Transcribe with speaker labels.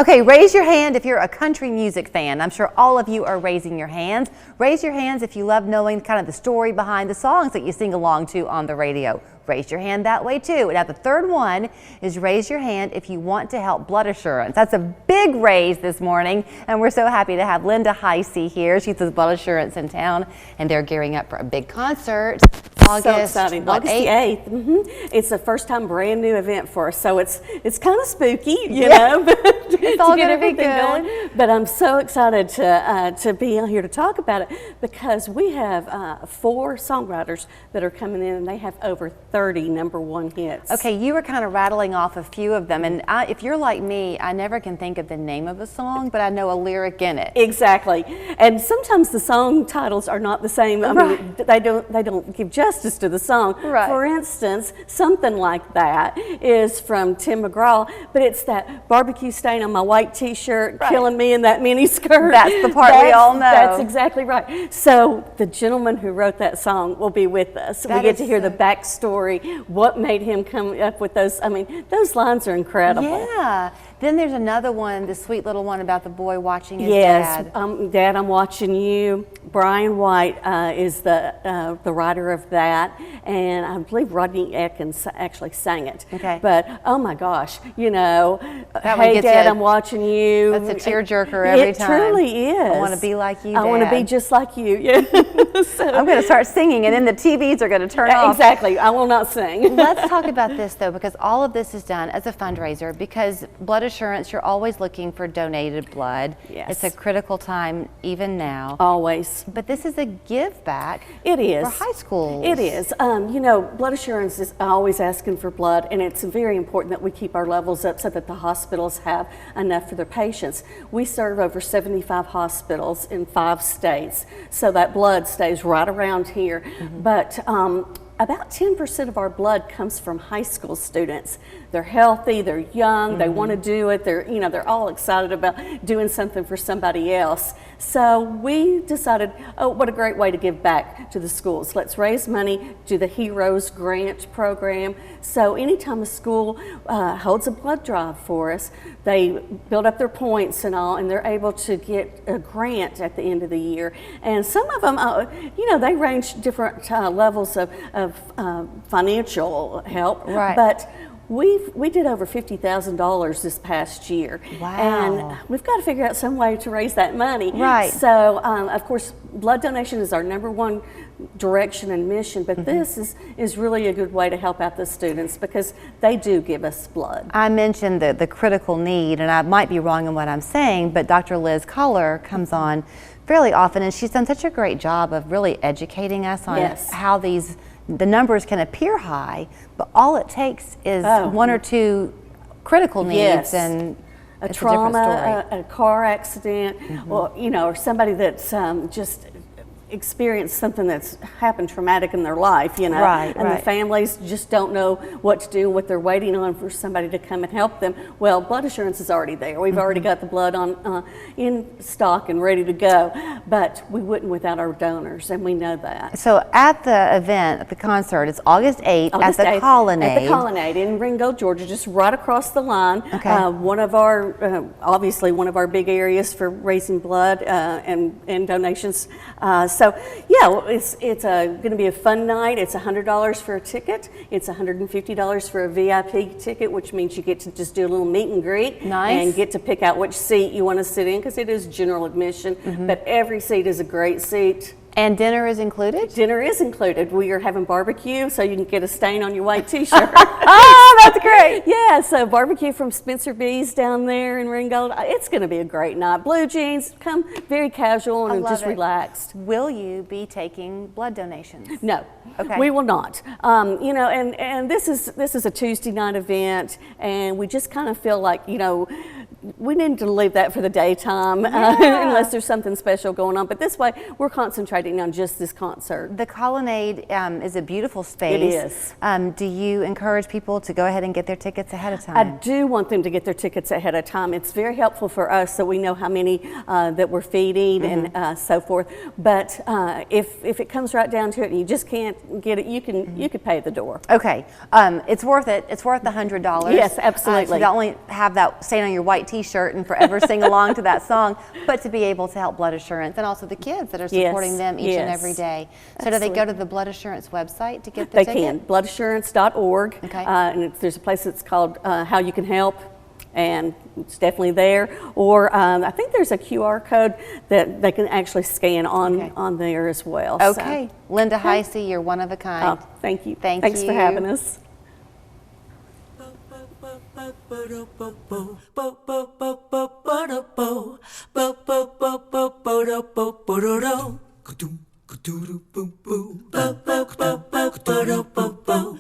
Speaker 1: Okay, raise your hand if you're a country music fan. I'm sure all of you are raising your hands. Raise your hands if you love knowing kind of the story behind the songs that you sing along to on the radio. Raise your hand that way too. Now the third one is raise your hand if you want to help blood assurance. That's a big raise this morning, and we're so happy to have Linda Heisey here. She's with Blood Assurance in town, and they're gearing up for a big concert. August,
Speaker 2: so exciting. August the 8th. It's a first time brand new event for us, so it's kind of spooky, you know.
Speaker 1: It's all going to be good.
Speaker 2: But I'm so excited to be on here to talk about it because we have 4 songwriters that are coming in, and they have over 30 #1 hits.
Speaker 1: Okay, you were kind of rattling off a few of them, and if you're like me, I never can think of the name of a song, but I know a lyric in it.
Speaker 2: Exactly, and sometimes the song titles are not the same. I mean, they don't give justice to the song.
Speaker 1: Right.
Speaker 2: For instance, something like that is from Tim McGraw, but it's that barbecue stain on my white T-shirt, killing me in that mini skirt.
Speaker 1: That's the part we all know.
Speaker 2: That's exactly right. So the gentleman who wrote that song will be with us. We get to hear the backstory, what made him come up with those. I mean, those lines are incredible.
Speaker 1: Yeah. Then there's another one, the sweet little one about the boy watching his
Speaker 2: dad.
Speaker 1: dad.
Speaker 2: Dad, I'm watching you. Brian White is the writer of that, and I believe Rodney Atkins actually sang it.
Speaker 1: Okay.
Speaker 2: But oh my gosh, you know,
Speaker 1: that
Speaker 2: hey Dad, I'm watching you.
Speaker 1: That's a tearjerker every time.
Speaker 2: It truly is.
Speaker 1: I want to be like you, Dad.
Speaker 2: I want to be just like you. Yeah.
Speaker 1: So, I'm going to start singing, and then the TVs are going to turn off.
Speaker 2: Exactly. I will not sing.
Speaker 1: Let's talk about this though, because all of this is done as a fundraiser. Because Blood Assurance, you're always looking for donated blood.
Speaker 2: Yes.
Speaker 1: It's a critical time even now.
Speaker 2: Always.
Speaker 1: But this is a give back.
Speaker 2: It is.
Speaker 1: For high schools.
Speaker 2: It is. You know, Blood Assurance is always asking for blood, and it's very important that we keep our levels up so that the hospitals have enough for their patients. We serve over 75 hospitals in 5 states, so that blood stays right around here. But about 10% of our blood comes from high school students. They're healthy, they're young, they want to do it, they're all excited about doing something for somebody else. So we decided, oh, what a great way to give back to the schools. Let's raise money, do the Heroes Grant program. So anytime a school holds a blood drive for us, they build up their points and all, and they're able to get a grant at the end of the year. And some of them, they range different levels of financial help.
Speaker 1: Right.
Speaker 2: But we did over $50,000 this past year.
Speaker 1: Wow.
Speaker 2: And we've got to figure out some way to raise that money.
Speaker 1: Right.
Speaker 2: So, of course, blood donation is our #1 direction and mission, but this is really a good way to help out the students because they do give us blood.
Speaker 1: I mentioned the critical need, and I might be wrong in what I'm saying, but Dr. Liz Culler comes on fairly often, and she's done such a great job of really educating us on how the numbers can appear high, but all it takes is 1 or 2 critical needs, and
Speaker 2: a
Speaker 1: it's
Speaker 2: trauma, a car accident, or somebody that's just experienced something that's happened traumatic in their life, and the families just don't know what to do, what they're waiting on for somebody to come and help them. Well, Blood Assurance is already there. We've already got the blood on in stock and ready to go, but we wouldn't without our donors, and we know that.
Speaker 1: So at the event, at the concert, it's August 8th at the Colonnade.
Speaker 2: At the Colonnade in Ringgold, Georgia, just right across the line.
Speaker 1: Okay.
Speaker 2: One of our, obviously one of our big areas for raising blood and donations. So yeah, it's going to be a fun night. It's $100 for a ticket. It's $150 for a VIP ticket, which means you get to just do a little meet and greet.
Speaker 1: Nice.
Speaker 2: And get to pick out which seat you want to sit in because it is general admission, but every seat is a great seat.
Speaker 1: And dinner is included?
Speaker 2: Dinner is included. We are having barbecue, so you can get a stain on your white T-shirt.
Speaker 1: Oh, that's great.
Speaker 2: Yeah, so barbecue from Spencer B's down there in Ringgold. It's going to be a great night. Blue jeans, come very casual and just relaxed.
Speaker 1: Will you be taking blood donations?
Speaker 2: No.
Speaker 1: Okay.
Speaker 2: We will not. And this is a Tuesday night event, and we just kind of feel like, we need to leave that for the daytime unless there's something special going on. But this way, we're concentrating on just this concert.
Speaker 1: The Colonnade is a beautiful space.
Speaker 2: It is.
Speaker 1: Do you encourage people to go ahead and get their tickets ahead of time?
Speaker 2: I do want them to get their tickets ahead of time. It's very helpful for us so we know how many that we're feeding and so forth. But if it comes right down to it and you just can't get it, you can pay at the door.
Speaker 1: Okay. It's worth it. It's worth the $100.
Speaker 2: Yes, absolutely.
Speaker 1: So you only have that stain on your white t-shirt and forever sing along to that song, but to be able to help Blood Assurance and also the kids that are supporting them each and every day. So do they go to the Blood Assurance website to get the ticket?
Speaker 2: They can, bloodassurance.org.
Speaker 1: Okay.
Speaker 2: And there's a place that's called How You Can Help, and it's definitely there. Or I think there's a QR code that they can actually scan on there as well.
Speaker 1: Okay.
Speaker 2: So,
Speaker 1: Linda Heisey, you're one of a kind.
Speaker 2: oh, thank you.
Speaker 1: Thanks
Speaker 2: for having us.
Speaker 3: Ka-doom, ka-doo-doo-boom.